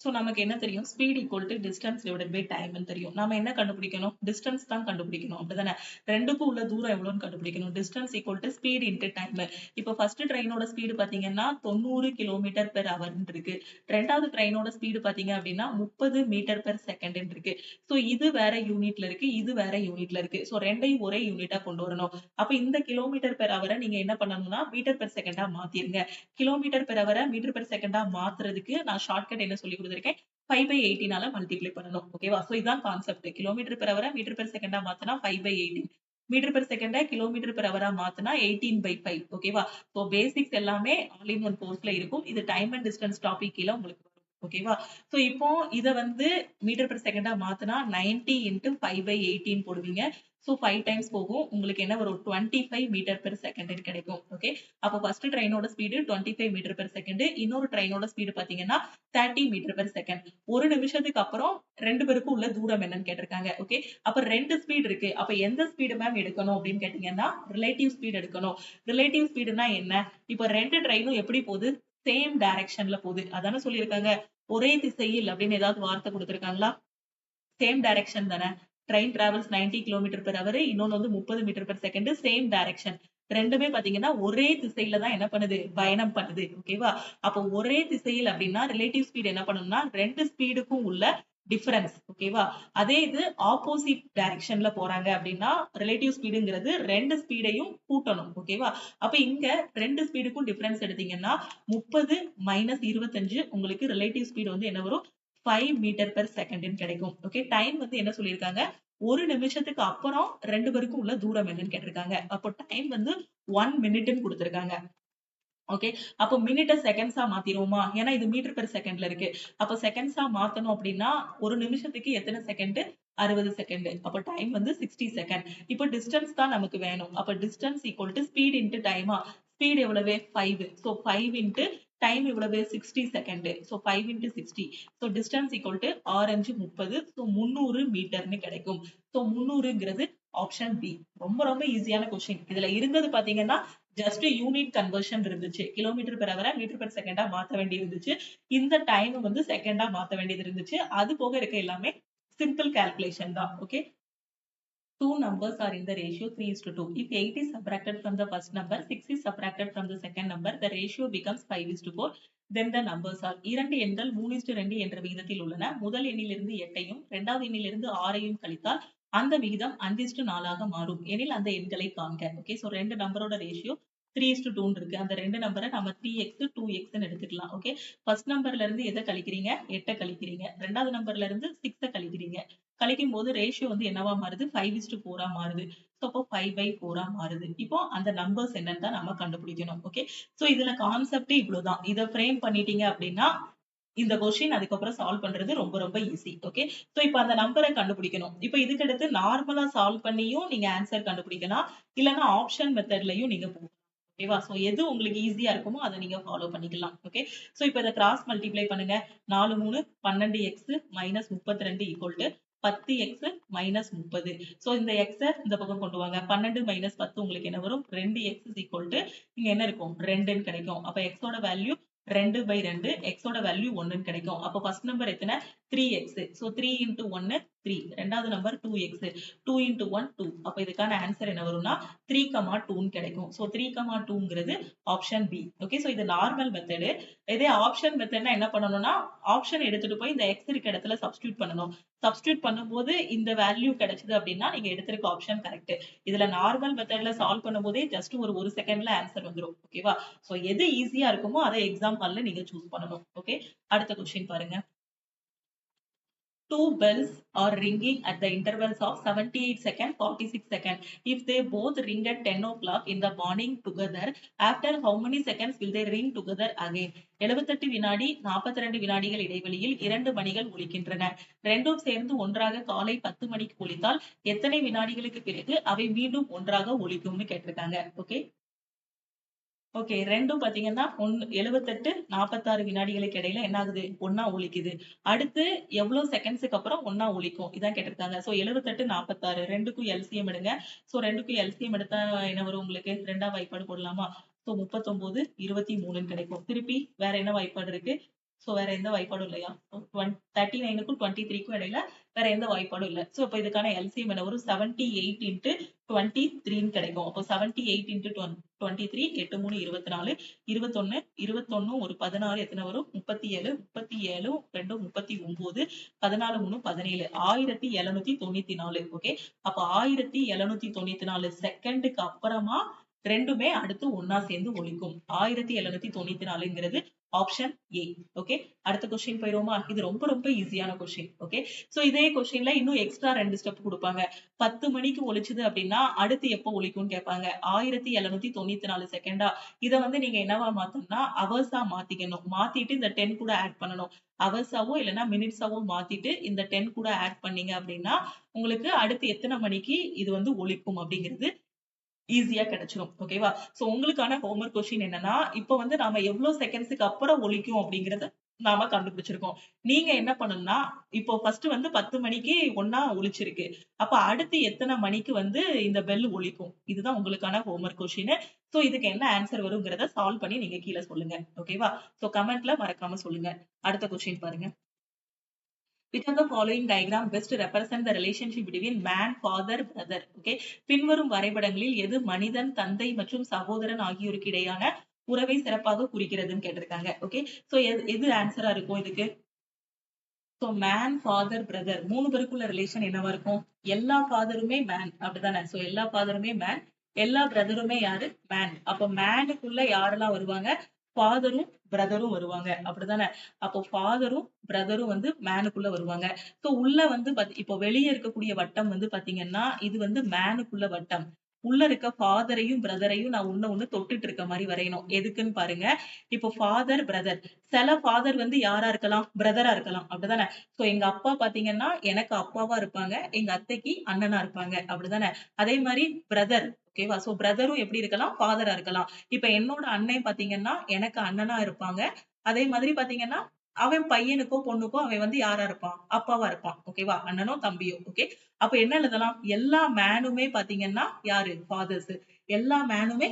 சோ நமக்கு என்ன தெரியும்? Speed equal to distance divided by time தெரியும். நாம என்ன கண்டுபிடிக்கணும்? டிஸ்டன்ஸ் தான் கண்டுபிடிக்கணும். அப்படிதானே? ரெண்டுக்கும் உள்ள தூரம் எவ்வளவுன்னு கண்டுபிடிக்கணும். Distance equal to speed into time. இப்போ ஃபர்ஸ்ட் ட்ரெயினோட ஸ்பீடு பாத்தீங்கன்னா 90 கிலோமீட்டர் பெர் அவர் இருக்கு. ரெண்டாவது ட்ரெயினோட ஸ்பீடு பாத்தீங்க அப்படின்னா 30 மீட்டர் பெர் செகண்ட் இருக்கு. சோ இது வேற யூனிட்ல இருக்கு, இது வேற யூனிட்ல இருக்கு. சோ ரெண்டையும் ஒரே யூனிட்டா கொண்டு வரணும். அப்ப இந்த கிலோமீட்டர் பெர் அவரை நீங்க என்ன பண்ணணும்னா மீட்டர் பெர் செகண்டா மாத்திருங்க. கிலோமீட்டர் பெர் அவரை மீட்டர் பெர் செகண்டா மாத்துறதுக்கு நான் ஷார்ட்கட் என்ன சொல்லி கொடுத்திருக்கேன்? 5/18 மல்டிப்ளை பண்ணணும். ஓகேவா? சோ இதான் கான்செப்ட். கிலோமீட்டர் பெர் அவரை மீட்டர் பெர் செகண்டா மாத்தினா 5/18, மீட்டர் பெர் செகண்டா கிலோமீட்டர் பெர் அவரா மாத்தினா 18/5. ஓகேவா? சோ பேசிக்ஸ் எல்லாமே ஆல் இன் ஒன் கோர்ஸ்ல இருக்கும். இது டைம் அண்ட் டிஸ்டன்ஸ் டாபிக் கீழ உங்களுக்கு வரும். ஓகேவா? சோ இப்போ இத வந்து மீட்டர் பெர் செகண்டா மாத்தினா 90 × 5/18 போடுவீங்க. சோ 5 டைம்ஸ் போகும். உங்களுக்கு என்ன வரும்? 25 மீட்டர் பெர் செகண்ட் கிடைக்கும். ஓகே, அப்ப ஃபர்ஸ்ட் ட்ரெயினோட ஸ்பீடு 25 மீட்டர் பெர் செகண்ட், இன்னொரு ட்ரெயினோட ஸ்பீடு பாத்தீங்கன்னா 30 மீட்டர் பெர் செகண்ட். ஒரு நிமிஷத்துக்கு அப்புறம் ரெண்டு பேருக்கும் உள்ள தூரம் என்னன்னு கேட்டிருக்காங்க. ஓகே, அப்ப ரெண்டு ஸ்பீட் இருக்கு. அப்ப எந்த ஸ்பீடு மேம் எடுக்கணும் அப்படின்னு கேட்டீங்கன்னா ரிலேட்டிவ் ஸ்பீட் எடுக்கணும். ரிலேட்டிவ் ஸ்பீடுனா என்ன? இப்ப ரெண்டு ட்ரெயினும் எப்படி போகுது? சேம் டைரக்ஷன்ல போகுது. அதானே சொல்லியிருக்காங்க. ஒரே திசையில் அப்படின்னு ஏதாவது வார்த்தை கொடுத்திருக்காங்களா? சேம் டைரக்ஷன் தானே. Train travels 90 kilometre per hour, இன்னொன்னு வந்து 30 metre per second. Same direction. ரெண்டுமே பாத்தீங்கன்னா ஒரே திசையில தான் என்ன பண்ணுது? பயணம் பண்ணுது. ஓகேவா? அப்போ ஒரே திசையில் அப்படின்னா ரிலேட்டிவ் ஸ்பீட் என்ன பண்ணணும்னா ரெண்டு ஸ்பீடுக்கும் உள்ள டிஃபரன்ஸ். ஓகேவா? அதே இது ஆப்போசிட் டைரக்ஷன்ல போறாங்க அப்படின்னா ரிலேட்டிவ் ஸ்பீடுங்கிறது ரெண்டு ஸ்பீடையும் கூட்டணும். ஓகேவா? அப்ப இங்க ரெண்டு ஸ்பீடுக்கும் டிஃபரன்ஸ் எடுத்தீங்கன்னா 30 - 25 உங்களுக்கு ரிலேட்டிவ் ஸ்பீடு வந்து என்ன வரும்? 5 மீட்டர் பெர் செகண்ட் கிடைக்கும். ஓகே, டைம் வந்து என்ன சொல்லியிருக்காங்க? ஒரு நிமிஷத்துக்கு அப்புறம் ரெண்டு பேருக்கும் உள்ள தூரம் என்னன்னு கேட்டிருக்காங்க. அப்போ டைம் வந்து 1 மினிட்னு கொடுத்திருக்காங்க. ஓகே, அப்போ மினிட்ட செகண்ட்ஸா மாத்திருவோமா? ஏன்னா இது மீட்டர் பெர் செகண்ட்ல இருக்கு. அப்ப செகண்ட்ஸா மாத்தணும் அப்படின்னா ஒரு நிமிஷத்துக்கு எத்தனை செகண்ட்? 60 செகண்ட். அப்ப டைம் வந்து 60 செகண்ட். இப்போ டிஸ்டன்ஸ் தான் நமக்கு வேணும். அப்ப distance equal to speed into டைமா? ஸ்பீட் எவ்வளவு? 5. சோ 5 இன்டு டைம் எவ்வளவு? 60 second. So 5 into 60. So distance equal to 6×5 30. So 300 மீட்டர்னு கிடைக்கும். சோ 300ங்கிறது ஆப்ஷன் பி. ரொம்ப ரொம்ப ஈஸியான கொஸ்டின். இதுல இருந்தது பாத்தீங்கன்னா ஜஸ்ட் யூனிட் கன்வர்ஷன் இருந்துச்சு. கிலோமீட்டர் பெர் அவரை மீட்டர் பெர் செகண்டா மாத்த வேண்டி இருந்துச்சு. இந்த டைம் வந்து செகண்டா மாத்த வேண்டியது இருந்துச்சு. அது போக இருக்க எல்லாமே சிம்பிள் கால்குலேஷன் தான். Okay, two numbers are in the ratio 3:2. If 8 is subtracted from the first number, 6 is subtracted from the second number, the ratio becomes 5:4. Then the numbers are இரண்டு எண்கள் 3:2 என்ற விகிதத்தில் உள்ளன. முதல் எண்ணிலிருந்து 8ஐயும் இரண்டாவது எண்ணிலிருந்து 6ஐயும் கழித்தால் அந்த விகிதம் 5:4 மாறும் எனில் அந்த எண்களை காண்க. ஓகே, சோ ரெண்டு நம்பரோட ரேஷியோ 3:2 இருக்கு. அந்த ரெண்டு நம்பரை நம்ம 3x 2x எடுத்துக்கலாம். ஓகே, ஃபர்ஸ்ட் நம்பர்ல இருந்து எதை கழிக்கிறீங்க? 8 கழிக்கிறீங்க. ரெண்டாவது நம்பர்ல இருந்து 6 கழிக்கிறீங்க. கழிக்கும் போது ரேஷியோ வந்து என்னவா மாறுது? 5:4 மாறுது. ஸோ அப்போ 5/4 மாறுது. இப்போ அந்த நம்பர்ஸ் என்னன்னு தான் நம்ம கண்டுபிடிக்கணும். ஓகே, ஸோ இதுல கான்செப்ட் இவ்வளவுதான். இதை ஃப்ரேம் பண்ணிட்டீங்க அப்படின்னா இந்த கொஸ்டின் அதுக்கப்புறம் சால்வ் பண்றது ரொம்ப ரொம்ப ஈஸி. ஓகே, சோ இப்போ அந்த நம்பரை கண்டுபிடிக்கணும். இப்போ இதுக்கு அடுத்து நார்மலா சால்வ் பண்ணியும் நீங்க ஆன்சர் கண்டுபிடிக்கலாம், இல்லைன்னா ஆப்ஷன் மெத்தட்லயும் நீங்க போகலாம். ஓகேவா? சோ எது உங்களுக்கு ஈஸியா இருக்குமோ அதை நீங்க ஃபாலோ பண்ணிக்கலாம். ஓகே, சோ இப்போ இதை கிராஸ் மல்டிப்ளை பண்ணுங்க. 4 3 12x minus 32 equal to 10x minus 30. So இந்த x இந்த பக்கம் கொண்டு வாங்க. 12 மைனஸ் 10 உங்களுக்கு என்ன வரும்? 2x ஈக்குவல் டு இங்க என்ன இருக்கும்? 2 கிடைக்கும். அப்ப x ஓட வேல்யூ 2/2, x ஓட வேல்யூ 1 கிடைக்கும். அப்ப ஃபர்ஸ்ட் நம்பர் எத்தனை? 3x. So 3 into 1 3. ரெண்டாவது நம்பர் 2x. 2 into 1 2. அப்ப இதுக்கான ஆன்சர் என்ன வரும்னா 3,2 கிடைக்கும். சோ 3,2ங்கிறது ஆப்ஷன் பி. ஓகே, சோ இது நார்மல் மெத்தட். இதே ஆப்ஷன் மெத்தட்னா என்ன பண்ணணும்னா ஆப்ஷன் எடுத்துட்டு போய் இந்த x இருக்க இடத்துல சப்ஸ்டிட்யூட் பண்ணணும். சப்ஸ்டிட்யூட் பண்ணும்போது இந்த வேல்யூ கிடைச்சது அப்படின்னா நீங்க எடுத்திருக்க ஆப்ஷன் கரெக்ட். இதுல நார்மல் மெத்தட்ல சால்வ் பண்ணும்போதே ஜஸ்ட் ஒரு செகண்ட்ல ஆன்சர் வந்துரும். ஓகேவா? சோ எது ஈஸியா இருக்குமோ அதை எக்ஸாம் ஹால்ல நீங்க சூஸ் பண்ணணும். ஓகே, அடுத்த क्वेश्चन பாருங்க. Two bells are ringing at the intervals of 78 seconds, 46 seconds. If they both ring at 10 o'clock in the morning together, after how many seconds will they ring together again? 78 வினாடி 42 வினாடிகள் இடைவெளியில் 2 மணிகள் ஒலிக்கின்றன. ரெண்டும் சேர்ந்து ஒன்றாக காலை 10 மணிக்கு ஒலித்தால் எத்தனை வினாடிகளுக்கு பிறகு அவை மீண்டும் ஒன்றாக ஒலிக்கும்னு கேட்டிருக்காங்க. ஓகே, ஓகே, ரெண்டும் பாத்தீங்கன்னா 78 46 வினாடிகளுக்கு இடையில என்ன ஆகுது? ஒன்னா ஒலிக்குது. அடுத்து எவ்வளவு செகண்ட்ஸ்க்கு அப்புறம் ஒன்னா ஒலிக்கும்? இதான் கேட்டிருக்காங்க. சோ 78 46 ரெண்டுக்கும் எல்சிஎம் எடுங்க. சோ ரெண்டுக்கும் எல்சிஎம் எடுத்தா என்ன வரும் உங்களுக்கு? ரெண்டா வாய்ப்பாடு போடலாமா? சோ 39 23 கிடைக்கும். திருப்பி வேற என்ன வாய்ப்பாடு இருக்கு? சோ வேற எந்த வாய்ப்பாடும் இல்லையா? 39க்கும் 23க்கும் இடையில வேற எந்த வாய்ப்பாடும் இல்ல. சோ இப்ப இதுக்கான எல்சிஎம் என்ன வரும்? 78 into 23 கிடைக்கும். அப்போ 78 into 23 8 3 24 21 21 ஒரு 16 எத்தனை வரும்? 37 37 2 39 14 3 17 1794. ஓகே, அப்ப 1794 செகண்டுக்கு அப்புறமா ரெண்டுமே அடுத்து ஒன்னா சேர்ந்து ஒலிக்கும். 1794ங்கிறது ஆப்ஷன் ஏ. ஓகே, அடுத்த क्वेश्चन போயிரோமா? இது ரொம்ப ரொம்ப ஈஸியான क्वेश्चन. ஓகே, சோ இதே क्वेश्चनல இன்னும் எக்ஸ்ட்ரா 2 ஸ்டெப் கொடுப்பாங்க. 10 மணிக்கு ஒலிச்சது அப்படின்னா அடுத்து எப்போ ஒலிக்கும்னு கேட்பாங்க. 1794 செகண்டா? இத வந்து நீங்க என்னவா மாத்தணும்னா அவர்ஸா மாத்திக்கணும். மாத்திட்டு இந்த 10 கூட ஆட் பண்ணணும். அவர்ஸாவோ இல்லைன்னா மினிட்ஸாவோ மாத்திட்டு இந்த 10 கூட ஆட் பண்ணீங்க அப்படின்னா உங்களுக்கு அடுத்து எத்தனை மணிக்கு இது வந்து ஒலிக்கும் அப்படிங்கிறது ஈஸியா கிடைச்சிரும். ஓகேவா? சோ உங்களுக்கான ஹோம்வொர்க் क्वेश्चन என்னன்னா இப்போ வந்து நாம எவ்வளவு செகண்ட்ஸ்க்கு அப்புறம் ஒலிக்கும் அப்படிங்கறத நாம கண்டுபிடிச்சிருக்கோம். நீங்க என்ன பண்ணணும்னா இப்போ ஃபர்ஸ்ட் வந்து 10 மணிக்கு ஒன்னா ஒலிச்சிருக்கு. அப்ப அடுத்து எத்தனை மணிக்கு வந்து இந்த பெல் ஒலிக்கும்? இதுதான் உங்களுக்கான ஹோம்வொர்க் क्वेश्चन. சோ இதுக்கு என்ன ஆன்சர் வருங்கிறத சால்வ் பண்ணி நீங்க கீழ சொல்லுங்க. ஓகேவா? சோ கமெண்ட்ல மறக்காம சொல்லுங்க. அடுத்த क्वेश्चन பாருங்க. Which of the following diagram best represent the relationship between man, father, brother? Okay, பின்வரும் வரைபடங்களில் எது மனிதன், தந்தை மற்றும் சகோதரன் ஆகியோருக்கு இடையான உறவை சிறப்பாக குறிக்கிறதுன்னு கேட்டிருக்காங்க. ஓகே, சோ எது ஆன்சரா இருக்கும் இதுக்கு? சோ மேன், ஃபாதர், பிரதர் மூணு பேருக்குள்ள ரிலேஷன் என்னவா இருக்கும்? எல்லா ஃபாதருமே மேன், அப்படிதானே? சோ எல்லா ஃபாதருமே மேன், எல்லா பிரதருமே யாரு? மேன். அப்ப மேனுக்குள்ள யாரெல்லாம் வருவாங்க? ஃபாதரும் பிரதரும் வருவாங்க, அப்படிதானே? அப்போ ஃபாதரும் பிரதரும் வந்து மேனுக்குள்ள வருவாங்க. சோ உள்ள வந்து இப்போ வெளியே இருக்கக்கூடிய வட்டம் வந்து பாத்தீங்கன்னா இது வந்து மேனுக்குள்ள வட்டம். உள்ள இருக்க ஃபாதரையும் பிரதரையும் நான் ஒண்ணு தொட்டுட்டு இருக்க மாதிரி வரையணும். எதுக்குன்னு பாருங்க. இப்போ ஃபாதர் பிரதர், சில ஃபாதர் வந்து யாரா இருக்கலாம்? பிரதரா இருக்கலாம், அப்படிதானே? சோ எங்க அப்பா பாத்தீங்கன்னா எனக்கு அப்பாவா இருப்பாங்க, எங்க அத்தைக்கு அண்ணனா இருப்பாங்க, அப்படிதானே? அதே மாதிரி பிரதர், ஓகேவா? சோ பிரதரும் எப்படி இருக்கலாம்? ஃபாதரா இருக்கலாம். இப்ப என்னோட அண்ணன் பாத்தீங்கன்னா எனக்கு அண்ணனா இருப்பாங்க. அதே மாதிரி பாத்தீங்கன்னா அவன் பையனுக்கோ பொண்ணுக்கோ அவன் வந்து யாரா இருப்பான்? அப்பாவா இருப்பான். ஓகேவா? அண்ணனோ தம்பியோ. ஓகே, அப்ப என்ன எழுதலாம்? எல்லா மேனுமே பாத்தீங்கன்னா யாரு? ஃபாதர்ஸ். எல்லா மேனுமே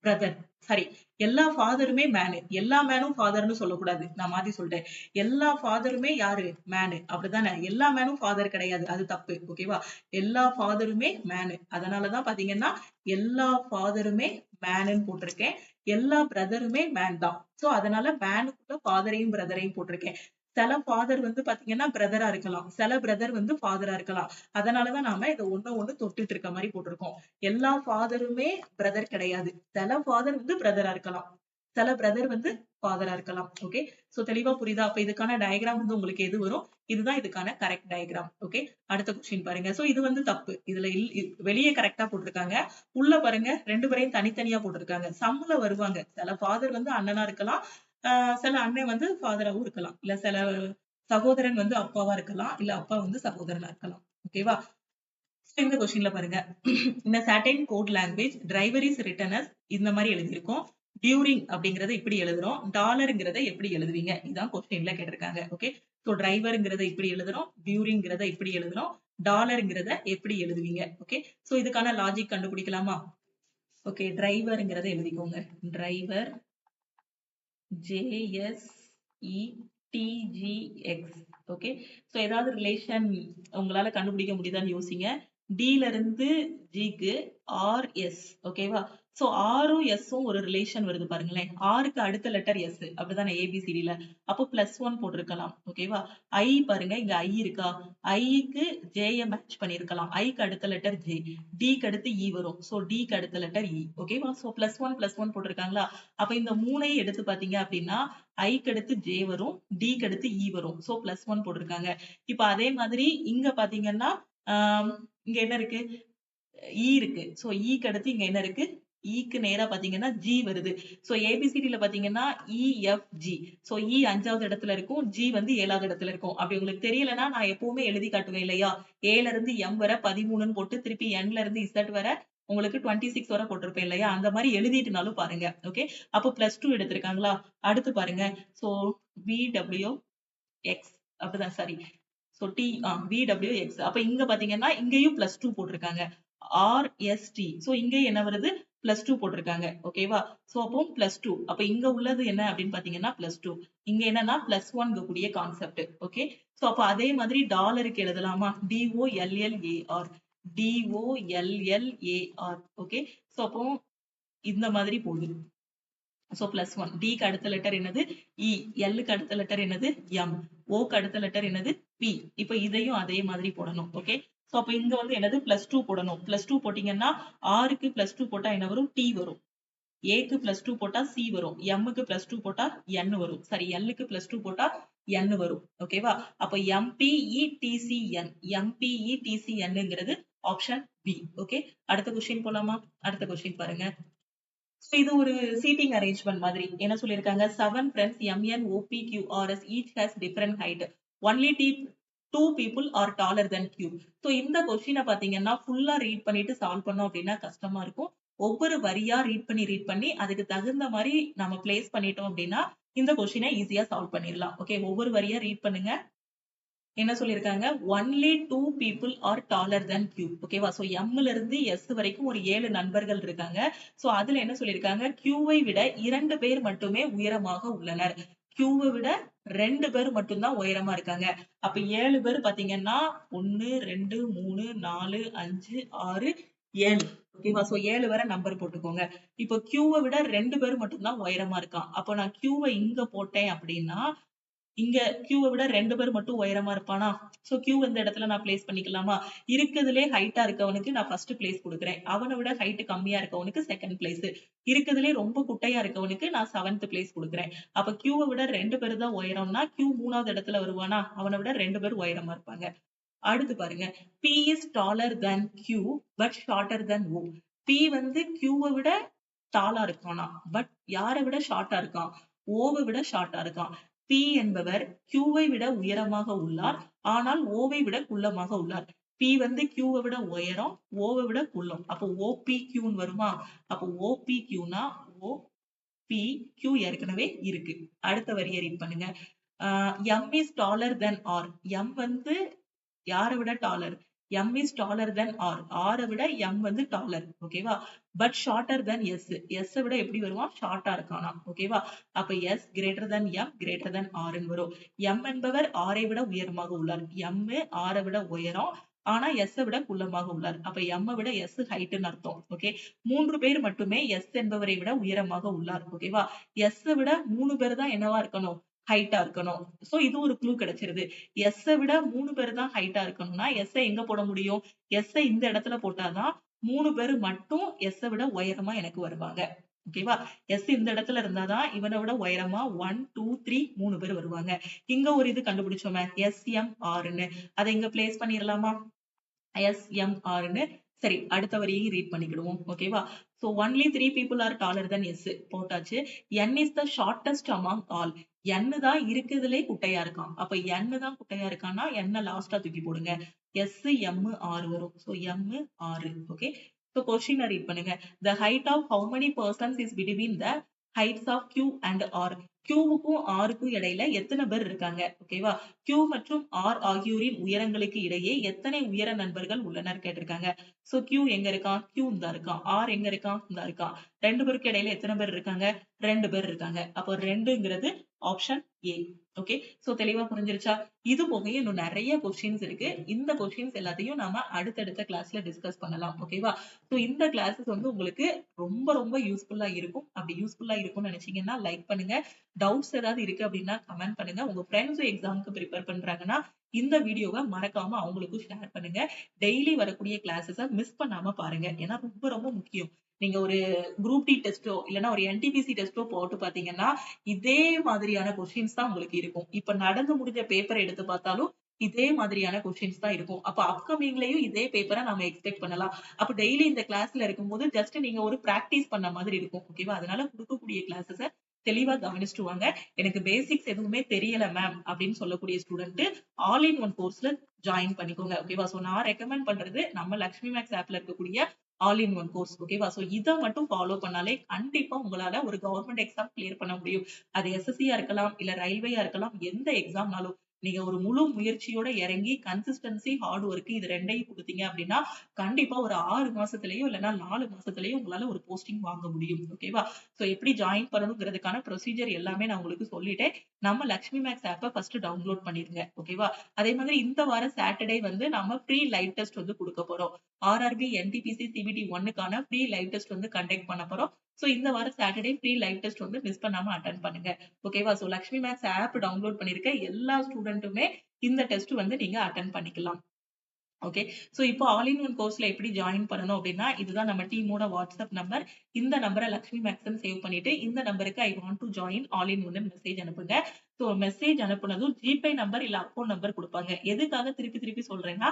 பிரதர். சரி, எல்லா ஃபாதருமே மேனு. எல்லா மேனும் ஃபாதர்னு சொல்லக்கூடாது, நான் மாத்தி சொல்லிட்டேன். எல்லா ஃபாதருமே யாரு? மேனு, அப்படிதானே? எல்லா மேனும் ஃபாதர் கிடையாது, அது தப்பு. ஓகேவா? எல்லா ஃபாதருமே மேனு. அதனாலதான் பாத்தீங்கன்னா எல்லா ஃபாதருமே மேனுன்னு போட்டிருக்கேன். எல்லா பிரதருமே மேன் தான். சோ அதனால மேனுக்குள்ள ஃபாதரையும் பிரதரையும் போட்டிருக்கேன். சில ஃபாதர் வந்து பாத்தீங்கன்னா பிரதரா இருக்கலாம், சில பிரதர் வந்து ஃபாதரா இருக்கலாம். அதனாலதான் நாம இதை ஒண்ணு தொட்டுட்டு இருக்க மாதிரி போட்டிருக்கோம். எல்லா ஃபாதருமே பிரதர் கிடையாது. சில ஃபாதர் வந்து பிரதரா இருக்கலாம், சில பிரதர் வந்து ஃபாதரா இருக்கலாம். ஓகே, சோ தெளிவா புரியுதா? அப்ப இதுக்கான டயக்ராம் வந்து உங்களுக்கு எது வரும்? இதுதான் இதுக்கான கரெக்ட் டயக்ராம். ஓகே, அடுத்த கொஸ்டின் பாருங்க. சோ இது வந்து தப்பு. இதுல வெளியே கரெக்டா போட்டிருக்காங்க, உள்ள பாருங்க ரெண்டு பேரையும் தனித்தனியா போட்டிருக்காங்க. சம்ல வருவாங்க. சில ஃபாதர் வந்து அண்ணனா இருக்கலாம், சில அண்ணன் வந்து ஃபாதராவும் இருக்கலாம், இல்ல சில சகோதரன் வந்து அப்பாவா இருக்கலாம், இல்ல அப்பா வந்து சகோதரனா இருக்கலாம். ஓகேவா? இந்த கொஸ்டின்ல பாருங்க, இந்த certain code language driver is written as இந்த மாதிரி எழுதியிருக்கோம். டியூரிங் அப்படிங்கறத இப்படி எழுதுறோம், டாலர்ங்கிறத எப்படி எழுதுவீங்க? இதான் கொஸ்டின்ல கேட்டிருக்காங்க. ஓகே, சோ டிரைவர்ங்கிறத இப்படி எழுதுறோம், டியூரிங்கிறத இப்படி எழுதுறோம், டாலர்ங்கிறத எப்படி எழுதுவீங்க? ஓகே, சோ இதுக்கான லாஜிக் கண்டுபிடிக்கலாமா? ஓகே, டிரைவர்ங்கிறத எழுதிக்கோங்க. Driver JSETGX. ஓகே, சோ ஏதாவது ரிலேஷன் உங்களால கண்டுபிடிக்க முடியுதான்னு யோசிங்க. D ல இருந்து G க்கு RS. ஓகேவா? சோ ஆரும் எஸ்ஸும் ஒரு ரிலேஷன் வருது பாருங்களேன். ஆருக்கு அடுத்த லெட்டர் எஸ், அப்படிதானே ABCD ல. அப்போ +1 போட்டிருக்கலாம். ஓகேவா? I பாருங்க, இங்க I இருக்கா? ஐக்கு J மேட்ச் பண்ணிருக்கலாம். ஐக்கு அடுத்த லெட்டர் J, D க்கு அடுத்து E வரும். சோ D க்கு அடுத்த லெட்டர் E. ஓகேவா? சோ +1 போட்டிருக்காங்களா? அப்ப இந்த மூணையும் எடுத்து பாத்தீங்க அப்படின்னா ஐக்கு அடுத்து J வரும், D க்கு அடுத்து E வரும். சோ +1 போட்டிருக்காங்க. இப்ப அதே மாதிரி இங்க பாத்தீங்கன்னா இங்க என்ன இருக்கு? E இருக்கு. சோ E க்கு அடுத்து இங்க என்ன இருக்கு? E க்கு நேரா பாத்தீங்கன்னா G வருது. சோ ABCD ல பாத்தீங்கன்னா EFG. சோ E 5வது இடத்துல இருக்கும், G வந்து 7வது இடத்துல இருக்கும். அப்படி உங்களுக்கு தெரியலன்னா நான் எப்பவுமே எழுதி காட்டுவேன் இல்லையா? A ல இருந்து M வர 13ன்னு போட்டு திருப்பி N ல இருந்து Z வர உங்களுக்கு 26 வரை போட்டிருப்பேன் இல்லையா? அந்த மாதிரி எழுதிட்டுனாலும் பாருங்க. ஓகே, அப்போ +2 எடுத்திருக்காங்களா? அடுத்து பாருங்க. சோ VWX அப்படிதான், சாரி. So VWX. அப்ப இங்க பாத்தீங்கன்னா இங்கேயும் +2 போட்டிருக்காங்க. RST. சோ இங்க என்ன வருது? +2 போட்டிருக்காங்க. ஓகேவா? சோ அப்போ +2. அப்ப இங்க உள்ளது என்ன அப்படின்னு பாத்தீங்கன்னா +2. இங்க என்னன்னா +1 கூடிய கான்செப்ட். ஓகே, சோ அப்ப அதே மாதிரி டாலருக்கு எழுதலாமா? DOLLAR. DOLLAR. ஓகே, சோ அப்போ இந்த மாதிரி போகுது. சோ +1. D க்கு அடுத்த லெட்டர் என்னது? E. L க்கு அடுத்த லெட்டர் என்னது? M. O க்கு அடுத்த லெட்டர் என்னது? P. இப்ப இதையும் அதே மாதிரி போடணும். ஓகே, சோ அப்ப இங்க வந்து என்னது? +2 போடணும். +2 போட்டீங்கன்னா R க்கு +2 போட்டா என்ன வரும்? T வரும். A க்கு +2 போட்டா C வரும். M க்கு +2 போட்டா N வரும். சரி, L க்கு +2 போட்டா N வரும். ஓகேவா? அப்ப MPETCN. MPETCNங்கிறது ஆப்ஷன் B. ஓகே, அடுத்த கொஸ்டின் போலாமா? அடுத்த கொஸ்டின் பாருங்க. இது ஒரு சீட்டிங் அரேஞ்ச்மெண்ட் மாதிரி. என்ன சொல்லிருக்காங்க? 7 friends MNOPQRS each has different height. Only two people are taller than Q. So இந்த கொஸ்டினை பாத்தீங்கன்னா ஃபுல்லா ரீட் பண்ணிட்டு சால்வ் பண்ணோம் அப்படின்னா கஷ்டமா இருக்கும். ஒவ்வொரு வரியா ரீட் பண்ணி அதுக்கு தகுந்த மாதிரி நம்ம பிளேஸ் பண்ணிட்டோம் அப்படின்னா இந்த கொஸ்டினை ஈஸியா சால்வ் பண்ணிடலாம். ஓகே, ஒவ்வொரு வரியா ரீட் பண்ணுங்க. என்ன சொல்லிருக்காங்க? only 2 people are taller than Q. ஓகேவா? சோ M ல இருந்து S வரைக்கும் ஒரு 7 நண்பர்கள் இருக்காங்க. சோ அதுல என்ன சொல்லிருக்காங்க? Q வை விட 2 பேர் மட்டுமே உயரமாக உள்ளனர். Q வை விட 2 பேர் மட்டும்தான் உயரமா இருக்காங்க. அப்ப 7 பேர் பாத்தீங்கன்னா 1 2 3 4 5 6 7. ஓகேவா? சோ 7 வரை நம்பர் போட்டுக்கோங்க. இப்போ Q வை விட 2 பேர் மட்டும்தான் உயரமா இருக்கான். அப்ப நான் Q வை இங்க போட்டேன் அப்படின்னா இங்க Q வை விட 2 பேர் மட்டும் உயரமா இருப்பானா? சோ Q இந்த இடத்துல நான் பிளேஸ் பண்ணிக்கலாமா? இருக்கிறதுலே ஹைட்டா இருக்கவனுக்கு நான் ஃபர்ஸ்ட் பிளேஸ் கொடுக்குறேன். அவனை விட ஹைட் கம்மியா இருக்கவனுக்கு செகண்ட் பிளேஸ். இருக்கிறதுலே ரொம்ப குட்டையா இருக்கவனுக்கு நான் 7th பிளேஸ் கொடுக்குறேன். அப்ப Q வை விட 2 பேர் தான் உயரம்னா Q 3வது இடத்துல வருவானா? அவனை விட 2 பேர் உயரமா இருப்பாங்க. அடுத்து பாருங்க, P is taller than Q but shorter than O. P வந்து Q வை விட டாலா இருக்கானா, பட் யாரை விட ஷார்ட்டா இருக்கான்? O வை விட ஷார்ட்டா இருக்கான். P என்பவர் Q வை விட உயரமாக உள்ளார், ஆனால் O வை விட குள்ளமாக உள்ளார். P வந்து Q வை விட உயரம், O வை விட குள்ளம். அப்போ OPQ ன்னு வருமா? அப்போ OPQ னா OPQ ஏற்கனவே இருக்கு. அடுத்த வரியை ரீட் பண்ணுங்க. M is taller than R. M வந்து யாரை விட dollar? M is taller than R. R விட M வந்து டாலர். ஓகேவா? But shorter than S. S விட எப்படி வருவான்? ஷார்ட்டா இருக்கானா? ஓகேவா? அப்ப S greater than M greater than R ன்னு வரும். M என்பவர் R ஐ விட உயரமாக உள்ளார். M R ஐ விட உயரம், ஆனா S விட குள்ளமாக உள்ளார். அப்ப M விட S ஹைட்னு அர்த்தம். ஓகே, 3 பேர் மட்டுமே S என்பவரை விட உயரமாக உள்ளார். ஓகேவா? S விட 3 பேர் தான் என்னவா இருக்கணும்? ஹைட்டா இருக்கணும். சோ இது ஒரு க்ளூ கிடைச்சிருது. S விட 3 பேர் தான் ஹைட்டா இருக்கணும்னா S எங்க போட முடியும்? S இந்த இடத்துல போட்டாதான் 3 பேரு மட்டும் S விட உயரமா எனக்கு வருவாங்க. ஓகேவா? S இந்த இடத்துல இருந்தாதான் இவனை விட உயரமா 1, 2, 3 3 பேர் வருவாங்க. இங்க ஒரு இது கண்டுபிடிச்சோமே SMRன்னு. அதை இங்க பிளேஸ் பண்ணிரலாமா? SMRன்னு. சரி, அடுத்த வரியை ரீட் பண்ணிக்கிடுவோம். ஓகேவா? So only 3 people are taller than S போட்டாச்சு. N is the shortest among all. N தான் இருக்குதுலே குட்டையா இருக்கான். அப்ப N தான் குட்டையா இருக்கான்னா N லாஸ்டா தூக்கி போடுங்க. S, M, R வரும். So M, R. Okay. So question read பண்ணுங்க. The height of how many persons is between the heights of Q and R? Qவுக்கும் Rக்கும் இடையில எத்தனை பேர் இருக்காங்க? ஓகேவா? Q மற்றும் R ஆகியோரின் உயரங்களுக்கு இடையே எத்தனை உயர நண்பர்கள் உள்ளனர் கேட்டிருக்காங்க. சோ Q எங்க இருக்கான்? Q இந்தா இருக்கான். R எங்க இருக்கான்? இந்தா இருக்கான். 2 பேருக்கு இடையில எத்தனை பேர் இருக்காங்க? 2 பேர் இருக்காங்க. அப்போ 2ங்கிறது ஆப்ஷன் A. ஓகே. சோ தெளிவா புரிஞ்சிருச்சா? இது போக இன்னும் நிறைய கொஸ்டின்ஸ் இருக்கு. இந்த கொஸ்டின்ஸ் எல்லாத்தையும் நாம அடுத்தடுத்த கிளாஸ்ல டிஸ்கஸ் பண்ணலாம். ஓகேவா? சோ இந்த கிளாஸஸ் வந்து உங்களுக்கு ரொம்ப ரொம்ப யூஸ்ஃபுல்லா இருக்கும். அப்படி யூஸ்ஃபுல்லா இருக்கும்னு நினைச்சீங்கன்னா லைக் பண்ணுங்க. டவுட்ஸ் ஏதாவது இருக்கு அப்படின்னா கமெண்ட் பண்ணுங்க. உங்க ஃப்ரெண்ட்ஸும் எக்ஸாமுக்கு ப்ரிப்பேர் பண்றாங்கன்னா இந்த வீடியோவை மறக்காம அவங்களுக்கும் ஷேர் பண்ணுங்க. டெய்லி வரக்கூடிய கிளாஸஸ மிஸ் பண்ணாம பாருங்க. ஏன்னா ரொம்ப ரொம்ப முக்கியம். நீங்க ஒரு குரூப் டி டெஸ்டோ இல்லைன்னா ஒரு NTPC டெஸ்டோ போட்டு பாத்தீங்கன்னா இதே மாதிரியான கொஸ்டின்ஸ் தான் உங்களுக்கு இருக்கும். இப்ப நடந்து முடிஞ்ச பேப்பர் எடுத்து பார்த்தாலும் இதே மாதிரியான கொஸ்டின்ஸ் தான் இருக்கும். அப்ப அப்கமிங்லயும் இதே பேப்பரை நாம எக்ஸ்பெக்ட் பண்ணலாம். அப்ப டெய்லி இந்த கிளாஸ்ல இருக்கும்போது ஜஸ்ட் நீங்க ஒரு பிராக்டிஸ் பண்ண மாதிரி இருக்கும். ஓகேவா? அதனால கொடுக்கக்கூடிய கிளாஸஸ தெளிவா கவனிச்சுட்டு வாங்க. எனக்கு பேசிக்ஸ் எதுவுமே தெரியல மேம் அப்படின்னு சொல்லக்கூடிய ஸ்டூடெண்ட் ஆல் இன் ஒன் கோர்ஸ்ல ஜாயின் பண்ணிக்கோங்க. ஓகேவா? சோ நான் ரெக்கமெண்ட் பண்றது நம்ம லக்ஷ்மி மேக்ஸ் ஆப்ல இருக்கக்கூடிய ஆல் இன் ஒன் கோர்ஸ். ஓகேவா? சோ இத மட்டும் ஃபாலோ பண்ணாலே கண்டிப்பா உங்களால ஒரு கவர்மெண்ட் எக்ஸாம் கிளியர் பண்ண முடியும். அது SSC-யா இருக்கலாம், இல்ல ரயில்வேயா இருக்கலாம், எந்த எக்ஸாம்னாலும் நீங்க ஒரு முழு முயற்சியோட இறங்கி கன்சிஸ்டன்சி, ஹார்ட் ஒர்க் இது 2யும் கொடுத்தீங்க அப்படின்னா கண்டிப்பா ஒரு 6 மாசத்துலயோ இல்லைன்னா 4 மாசத்துலயோ உங்களால ஒரு போஸ்டிங் வாங்க முடியும். ஓகேவா? சோ எப்படி ஜாயின் பண்ணணுங்கிறதுக்கான ப்ரொசீஜர் எல்லாமே நான் உங்களுக்கு சொல்லிட்டேன். நம்ம லக்ஷ்மி மேக்ஸ் ஆப்பை ஃபர்ஸ்ட் டவுன்லோட் பண்ணிருங்க. ஓகேவா? அதே மாதிரி இந்த வாரம் சாட்டர்டே வந்து நாம ஃப்ரீ லைவ் டெஸ்ட் வந்து கொடுக்க போறோம். RRB, NTPC, CBT 1க்கான ஃப்ரீ லைவ் டெஸ்ட் வந்து கண்டக்ட் பண்ண போறோம். சோ இந்த வாரம் சாட்டர்டே ஃப்ரீ லைவ் டெஸ்ட் வந்து மிஸ் பண்ணாம அட்டெண்ட் பண்ணுங்க. ஓகேவா? So Lakshmi maths app download பண்ணிருக்க எல்லா ஸ்டூடெண்ட்டுமே இந்த டெஸ்ட் வந்து நீங்க அட்டெண்ட் பண்ணிக்கலாம். ஓகே. சோ இப்போ ஆல் இன் ஒன் கோர்ஸ்ல எப்படி ஜாயின் பண்ணணும் அப்படின்னா இதுதான் நம்ம டீமோட வாட்ஸ்அப் நம்பர். இந்த நம்பரை லக்ஷ்மி மேக்ஸ்ன்னு சேவ் பண்ணிட்டு இந்த நம்பருக்கு I want to join all இன் ஒன்னு மெசேஜ் அனுப்புங்க. சோ மெசேஜ் அனுப்புனதும் ஜிபே நம்பர் இல்ல அக்கௌண்ட் நம்பர் கொடுப்பாங்க. எதுக்காக திருப்பி திருப்பி சொல்றேன்னா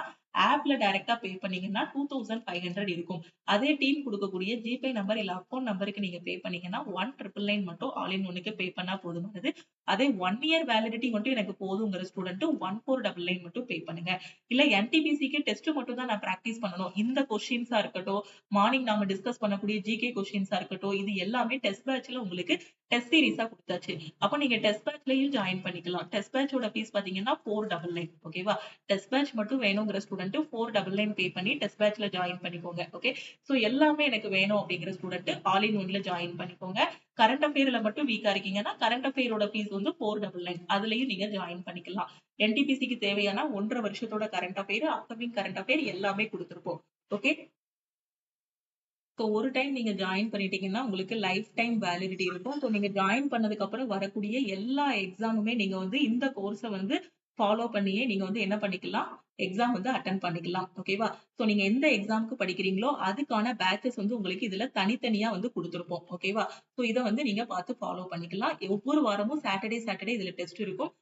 ஆப்ல டைரக்டா பே பண்ணீங்கன்னா 2500 இருக்கும். அதே டீம் கொடுக்கக்கூடிய ஜிபே நம்பர் இல்ல அக்கௌண்ட் நம்பருக்கு நீங்க பே பண்ணீங்கன்னா 1999 மட்டும் ஆல் இன் ஒன்னுக்கு பே பண்ணா போதுமானது. அதே 1 இயர் வேலிடிட்டி மட்டும் எனக்கு போதுங்கிற ஸ்டூடெண்ட் 1499 மட்டும் பே பண்ணுங்க. இல்ல NTPCக்கு டெஸ்ட் மட்டும் தான் நான் பிராக்டிஸ் பண்ணணும். இந்த கொஸ்டின்ஸா இருக்கட்டும், மார்னிங் நாம டிஸ்கஸ் பண்ணக்கூடிய ஜிகே கொஸ்டின்ஸா இருக்கட்டும், இது எல்லாமே டெஸ்ட் பேட்ச்ல உங்களுக்கு டெஸ்ட் சீரிஸா கொடுத்தாச்சு. அப்ப நீங்க டெஸ்ட் பேட்ச்லயும் ஜாயின் பண்ணிக்கலாம். டெஸ்ட் பேட்சோட ஃபீஸ் பாத்தீங்கன்னா 499. ஓகேவா? டெஸ்ட் பேட்ச் மட்டும் வேணுங்கிற ஸ்டூடெண்ட் 499 பே பண்ணி டெஸ்ட் பேட்ச்ல ஜாயின் பண்ணிக்கோங்க. ஓகே. சோ எல்லாமே எனக்கு வேணும் அப்படிங்கிற ஸ்டூடெண்ட் ஆல் இன் ஒன்ல ஜாயின் பண்ணிக்கோங்க. கரண்ட் அஃபேர்ல மட்டும் வீக்கா இருக்கீங்கன்னா கரண்ட் அஃபேரோட ஃபீஸ் வந்து 499. அதுலயும் நீங்க ஜாயின் பண்ணிக்கலாம். NTPCக்கு தேவையான 1.5 வருஷத்தோட current affair, upcoming current affair எல்லாமே கொடுத்திருப்போம். ஓகே. ஒரு டைம் நீங்க ஜாயின் பண்ணிட்டீங்கன்னா உங்களுக்கு லைஃப் டைம் வேலிடிட்டி இருக்கும். நீங்க ஜாயின் பண்ணதுக்கு அப்புறம் வரக்கூடிய எல்லா எக்ஸாமுமே நீங்க வந்து இந்த கோர்ஸை வந்து ஃபாலோ பண்ணியே நீங்க வந்து என்ன பண்ணிக்கலாம், எக்ஸாம் வந்து அட்டெண்ட் பண்ணிக்கலாம். ஓகேவா? நீங்க எந்த எக்ஸாமுக்கு படிக்கிறீங்களோ அதுக்கான பேட்சஸ் வந்து உங்களுக்கு இதுல தனித்தனியா வந்து கொடுத்திருப்போம். ஓகேவா? இதை வந்து நீங்க பார்த்து ஃபாலோ பண்ணிக்கலாம். ஒவ்வொரு வாரமும் சாட்டர்டே இதுல டெஸ்ட் இருக்கும்.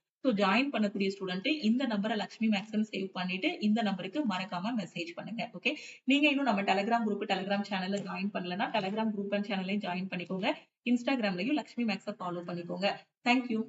ஜாயின் பண்ணக்கூடிய ஸ்டூடெண்ட் இந்த நம்பரை லக்ஷ்மி மேக்ஸ்ன்னு சேவ் பண்ணிட்டு இந்த நம்பருக்கு மறக்காம மெசேஜ் பண்ணுங்க. ஓகே. நீங்க இன்னும் நம்ம டெலிகிராம் குரூப், டெலிகிராம் சேனல்ல ஜாயின் பண்ணலன்னா டெலிகிராம் குரூப் அண்ட் சேனலையும் ஜாயின் பண்ணிக்கோங்க. இன்ஸ்டாகிராம்லயும் லக்ஷ்மி மேக்ஸை ஃபாலோ பண்ணிக்கோங்க. தேங்க்யூ.